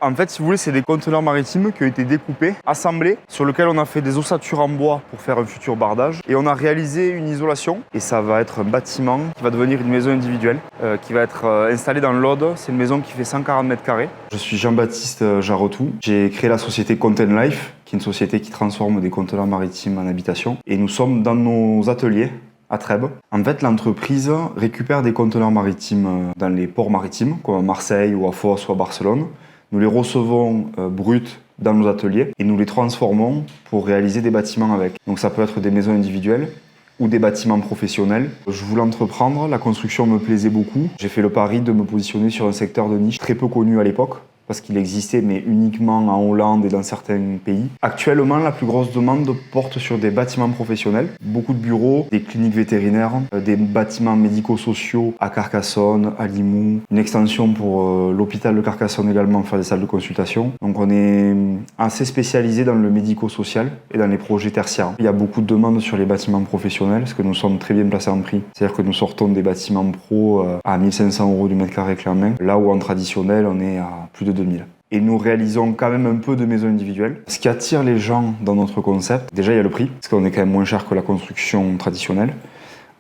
En fait, si vous voulez, c'est des conteneurs maritimes qui ont été découpés, assemblés, sur lesquels on a fait des ossatures en bois pour faire un futur bardage. Et on a réalisé une isolation. Et ça va être un bâtiment qui va devenir une maison individuelle, qui va être installée dans l'Aude. C'est une maison qui fait 140 mètres carrés. Je suis Jean-Baptiste Jarotou. J'ai créé la société Content Life, qui est une société qui transforme des conteneurs maritimes en habitation. Et nous sommes dans nos ateliers à Trèbes. En fait, l'entreprise récupère des conteneurs maritimes dans les ports maritimes, comme à Marseille ou à Fos ou à Barcelone. Nous les recevons bruts dans nos ateliers et nous les transformons pour réaliser des bâtiments avec. Donc ça peut être des maisons individuelles ou des bâtiments professionnels. Je voulais entreprendre, la construction me plaisait beaucoup. J'ai fait le pari de me positionner sur un secteur de niche très peu connu à l'époque, parce qu'il existait, mais uniquement en Hollande et dans certains pays. Actuellement, la plus grosse demande porte sur des bâtiments professionnels. Beaucoup de bureaux, des cliniques vétérinaires, des bâtiments médico-sociaux à Carcassonne, à Limoux, une extension pour l'hôpital de Carcassonne également, faire des salles de consultation. Donc on est assez spécialisé dans le médico-social et dans les projets tertiaires. Il y a beaucoup de demandes sur les bâtiments professionnels, parce que nous sommes très bien placés en prix. C'est-à-dire que nous sortons des bâtiments pro à 1 500 € du mètre carré clé en main, là où en traditionnel, on est à plus de 2000. Et nous réalisons quand même un peu de maisons individuelles. Ce qui attire les gens dans notre concept, déjà il y a le prix, parce qu'on est quand même moins cher que la construction traditionnelle.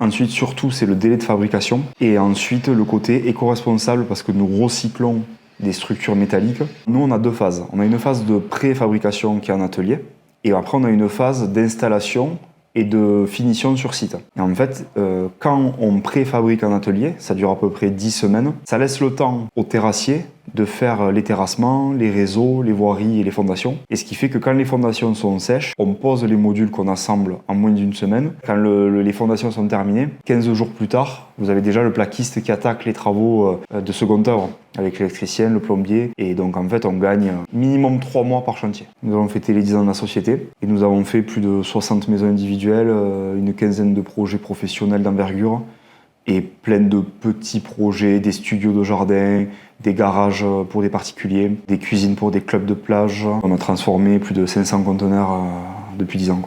Ensuite, surtout, c'est le délai de fabrication. Et ensuite, le côté éco-responsable, parce que nous recyclons des structures métalliques. Nous, on a 2 phases. On a une phase de pré-fabrication qui est en atelier. Et après, on a une phase d'installation et de finition sur site. Et en fait, quand on préfabrique un atelier, ça dure à peu près 10 semaines, ça laisse le temps aux terrassiers de faire les terrassements, les réseaux, les voiries et les fondations. Et ce qui fait que quand les fondations sont sèches, on pose les modules qu'on assemble en moins d'une semaine. Quand les fondations sont terminées, 15 jours plus tard, vous avez déjà le plaquiste qui attaque les travaux de seconde œuvre, avec l'électricien, le plombier. Et donc en fait, on gagne minimum 3 mois par chantier. Nous avons fêté les 10 ans de la société et nous avons fait plus de 60 maisons individuelles, une quinzaine de projets professionnels d'envergure et plein de petits projets, des studios de jardin, des garages pour des particuliers, des cuisines pour des clubs de plage. On a transformé plus de 500 conteneurs depuis 10 ans.